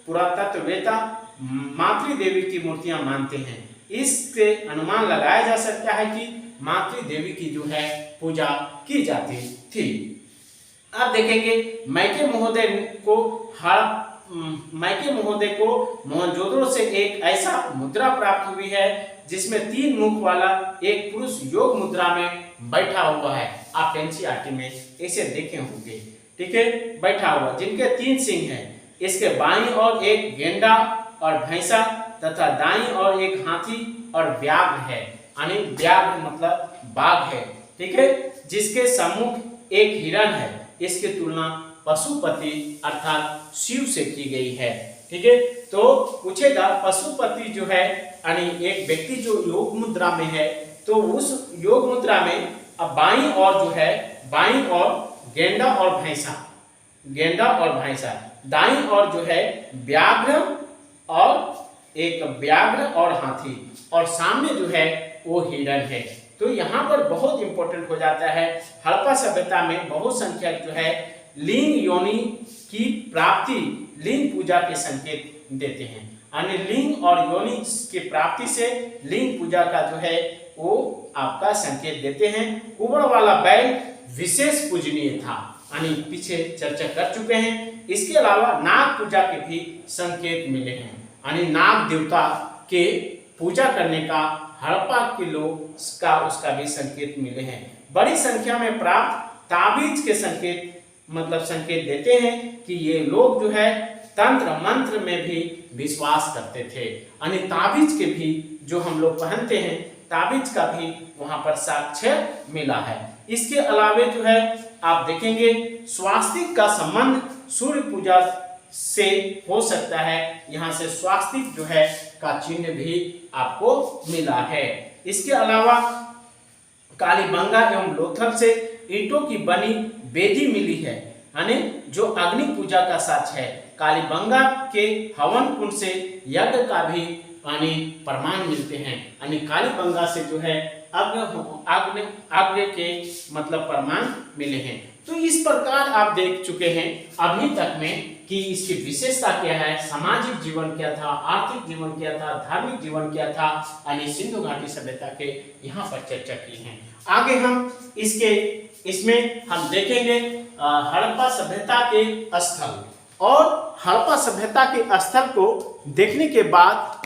पुरातत्ववेत्ता मातृ देवी की मूर्तियां मानते हैं। इससे अनुमान लगाया जा सकता है कि मातृ देवी की जो है पूजा की जाती थी। अब देखेंगे मैके महोदय को मोहनजोदड़ो से एक ऐसा मुद्रा प्राप्त हुई है जिसमें 3 मुख वाला एक पुरुष योग मुद्रा में बैठा हुआ है। आप एनसीईआरटी में इसे देखे होंगे, ठीक है, बैठा हुआ, जिनके 3 सिंह हैं। इसके बाईं ओर एक गेंडा और भैंसा तथा दाईं ओर एक हाथी और व्याघ्र है, यानी व्याघ्र मतलब बाघ है, ठीक है, जिसके सम्मुख एक हिरण है। इसकी तुलना पशुपति अर्थात शिव से की गई है, ठीक है। तो पूछेगा पशुपति जो है यानी एक व्यक्ति जो योग मुद्रा में है, तो उस योग मुद्रा में अब बाईं ओर जो है, बाईं ओर गेंडा और भैंसा, दाईं ओर जो है व्याघ्र और हाथी, और सामने जो है वो हिरण है। तो यहाँ पर बहुत इंपॉर्टेंट हो जाता है, हड़प्पा सभ्यता में बहुसंख्यक जो है लिंग योनि की प्राप्ति, लिंग पूजा के संकेत देते हैं, यानी लिंग और योनि की प्राप्ति से लिंग पूजा का जो है वो आपका संकेत देते हैं। कुबड़ वाला बैल विशेष पूजनीय था, यानी पीछे चर्चा कर चुके हैं। इसके अलावा नाग पूजा के भी संकेत मिले हैं, यानी नाग देवता के पूजा करने का हड़प्पा के लोग का उसका भी संकेत मिले हैं। बड़ी संख्या में प्राप्त ताबीज के संकेत देते हैं कि ये लोग जो है तंत्र मंत्र में भी विश्वास करते थे, यानी ताबीज के भी जो हम लोग पहनते हैं, ताबीज का भी वहां पर साक्ष्य मिला है। इसके अलावे जो है आप देखेंगे स्वास्तिक का संबंध सूर्य पूजा से हो सकता है, यहाँ से स्वास्तिक जो है का चिन्ह भी आपको मिला है। इसके अलावा कालीबंगा एवं लोथल से ईंटों की बनी वेदी मिली है, यानी जो अग्नि पूजा का साक्ष्य है। कालीबंगा के हवन कुंड से यज्ञ का भी यानी प्रमाण मिलते हैं, यानी कालीबंगा से जो है अग्नि के मतलब प्रमाण मिले हैं। तो इस प्रकार आप देख चुके हैं अभी तक में कि इसकी विशेषता क्या है, सामाजिक जीवन क्या था, आर्थिक जीवन क्या था, धार्मिक जीवन क्या था, यानी सिंधु घाटी सभ्यता के यहाँ पर चर्चा की है। आगे हम इसमें हम देखेंगे हड़प्पा सभ्यता के स्थल, और हड़प्पा सभ्यता के स्थल को देखने के बाद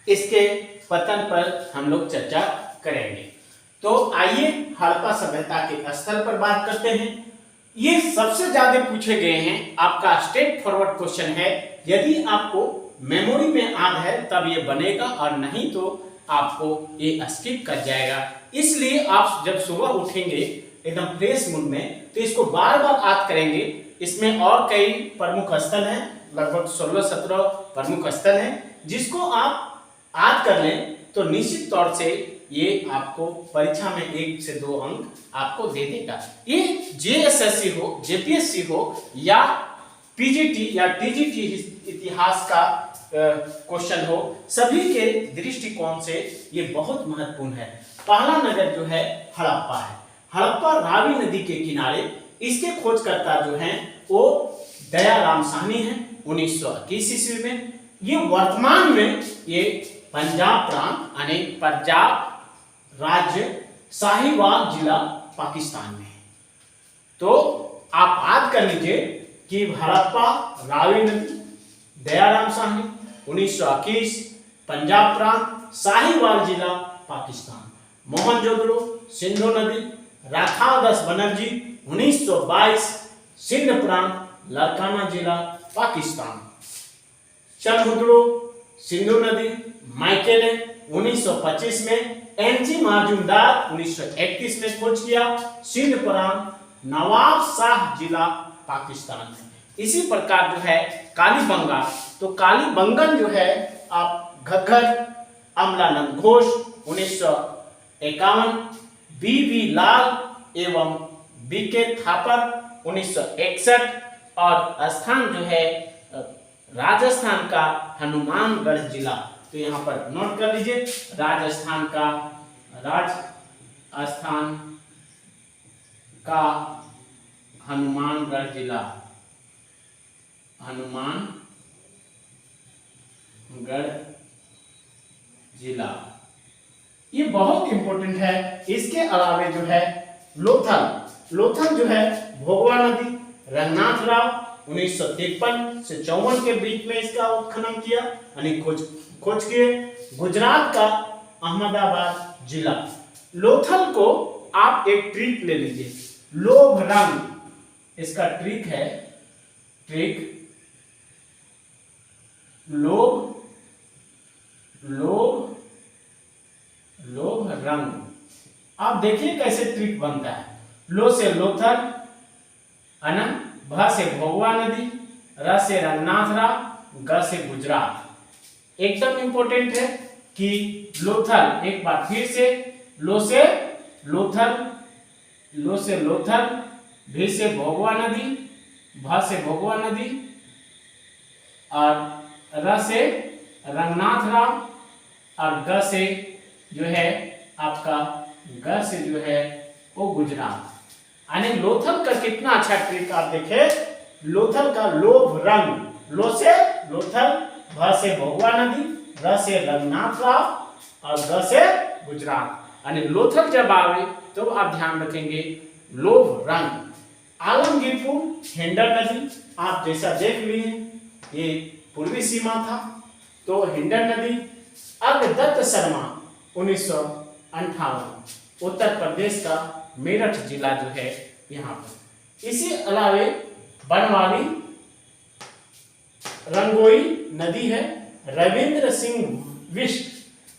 इसके पतन पर हम लोग चर्चा करेंगे। तो आइए हड़प्पा सभ्यता के स्थल पर बात करते हैं। ये सबसे ज्यादा पूछे गए हैं, आपका स्ट्रेट फॉरवर्ड क्वेश्चन है। यदि आपको मेमोरी में याद है तब ये बनेगा, और नहीं तो आपको ये स्किप कर जाएगा। इसलिए आप जब सुबह उठेंगे एकदम फ्रेश मूड में, तो इसको बार बार याद करेंगे। इसमें और कई प्रमुख स्थल हैं, लगभग 16-17 प्रमुख स्थल हैं, जिसको आप याद कर लें तो निश्चित तौर से ये आपको परीक्षा में 1 से 2 अंक आपको दे देगा। ये जेएसएससी हो, जेपीएससी हो, या पीजीटी या टीजीटी इतिहास का क्वेश्चन हो, सभी के दृष्टिकोण से ये बहुत महत्वपूर्ण है। पहला नगर जो है हड़प्पा है। हड़प्पा रावी नदी के किनारे, इसके खोजकर्ता जो हैं वो दयाराम साहनी हैं 1921 ईस्वी में। ये वर्तमान में ये पंजाब प्रांत यानी पंजाब राज्य साहिवाल जिला पाकिस्तान में है। तो आप याद कर लीजिए कि हड़प्पा रावी नदी, दयाराम साहनी 1921, पंजाब प्रांत साहिवाल जिला पाकिस्तान, मोहनजोदड़ो सिंधु नदी, राखालदास बनर्जी 1922, सिंध प्रांत लारकाना जिला पाकिस्तान, चंद्रहुदड़ो सिंधु नदी माइकेले 1925 में, एनजी माजुमदार 1931 में खोज किया, सिंध प्रांत नवाब शाह जिला पाकिस्तान में। इसी प्रकार जो है कालीबंगा, तो कालीबंगन जो है आप घग्गर अमलानंद घोष 1951, बीवी लाल एवं बीके थापर 1961, और स्थान जो है राजस्थान का हनुमानगढ़ जिला। तो यहाँ पर नोट कर लीजिए, राजस्थान का हनुमानगढ़ जिला, हनुमानगढ़ गढ़ जिला, ये बहुत इंपॉर्टेंट है। इसके अलावे जो है लोथल, लोथल जो है भोगवा नदी, रंगनाथ राव 1953 से 54 के बीच में इसका उत्खनन किया, यानी खोज किए। गुजरात का अहमदाबाद जिला। लोथल को आप एक ट्रिक ले लीजिए, लोभ रंग, इसका ट्रिक है, ट्रिक लोभ लोभ लोभ रंग। आप देखिए कैसे ट्रिक बनता है। लो से लोथल, है ना, भ से भोगवा नदी, र से रंगनाथ राव, ग से गुजरात। एकदम इंपॉर्टेंट है कि लोथल, एक बार फिर से, लो से लोथल, लो से लोथल, भी से भोगवा नदी, भ से भोगवा नदी, और र से रंगनाथ राव, और ग से जो है आपका, ग से जो है वो गुजरात। यानी लोथल का कितना अच्छा ट्रिक आप देखे। लोथल का लोभ रंग, लो से लोथल, भ से भोगवा नदी, र से रंगनाथ राव, और ग से गुजरात। यानी लोथल जब आवे तो आप ध्यान रखेंगे लोभ रंग। आलमगीरपुर हिंडन नदी, आप जैसा देख लिए ये पूर्वी सीमा था, तो हिंडन नदी। अग्रदत्त शर्मा 1958, उत्तर प्रदेश का मेरठ जिला जो है यहाँ पर। इसी अलावे बनवाली रंगोई नदी है, रविंद्र सिंह बिष्ट।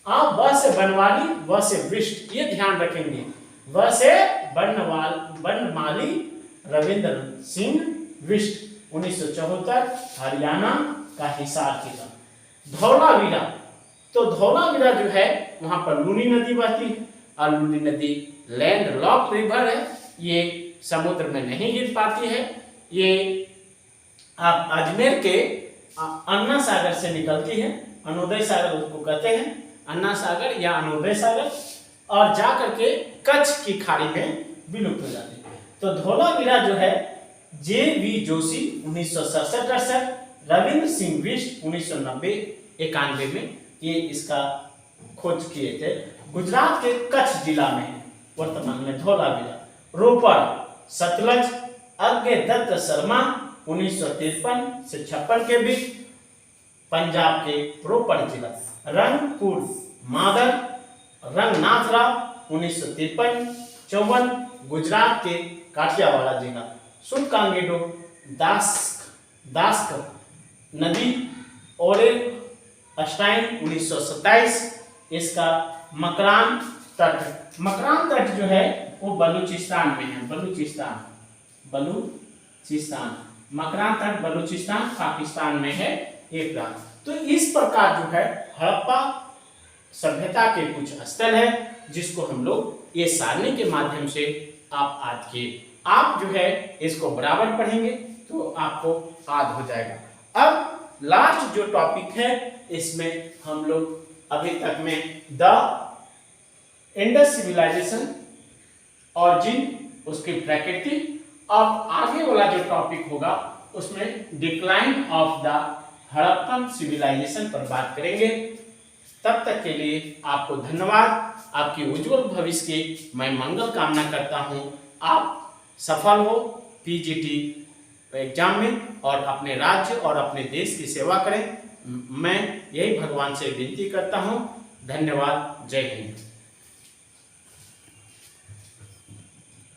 आप व से बनवाली, व से बिष्ट, ये ध्यान रखेंगे। व से बनमाली रविंद्र सिंह बिष्ट, 1974, हरियाणा का हिसार जिला। धौलावीरा, तो धौलावीरा जो है वहां पर लूनी नदी बहती है, और लूनी नदी लैंड लॉक रिवर है, ये समुद्र में नहीं गिर पाती है। ये आप अजमेर के अन्ना सागर से निकलती है, अनोदय सागर उसको कहते हैं, अन्ना सागर या अनोदय सागर, और जा करके कच्छ की खाड़ी में विलुप्त हो जाती है। तो धौलावीरा जो है जे.वी. जोशी 1967-68, रविंद्र सिंह बिष्ट 1990-91 में ये इसका खोज किए थे। गुजरात के कच्छ जिला में है वर्तमान में धौलावीरा। रोपड़ सतलज, अग्रदत्त शर्मा 1953 से 56 के बीच, पंजाब के रोपड़ जिला। रंगपुर मादर, रंगनाथ राव 1953-54, गुजरात के काठियावाड़ जिला। सुलकांगेडो दास्क नदी, ओरेल अस्टाइन 1927, इसका मकरान तट। मकरान तट जो है वो बलूचिस्तान में है, बलूचिस्तान। मकरान तट बलूचिस्तान पाकिस्तान में है एक रात। तो इस प्रकार जो है हड़प्पा सभ्यता के कुछ स्थल है जिसको हम लोग ये सारणी के माध्यम से आप आज के आप जो है इसको बराबर पढ़ेंगे तो आपको याद हो जाएगा। अब लास्ट जो टॉपिक है इसमें हम लोग अभी तक में द इंडस सिविलाइजेशन, ऑरिजिन, उसकी प्रकृति, अब आगे वाला जो टॉपिक होगा उसमें decline of the Harappan civilisation पर बात करेंगे। तब तक के लिए आपको धन्यवाद। आपकी उज्जवल भविष्य की मैं मंगल कामना करता हूं। आप सफल हो पीजीटी एग्जाम में और अपने राज्य और अपने देश की सेवा करें। मैं यही भगवान से विनती करता हूं। धन्यवाद। जय हिंद।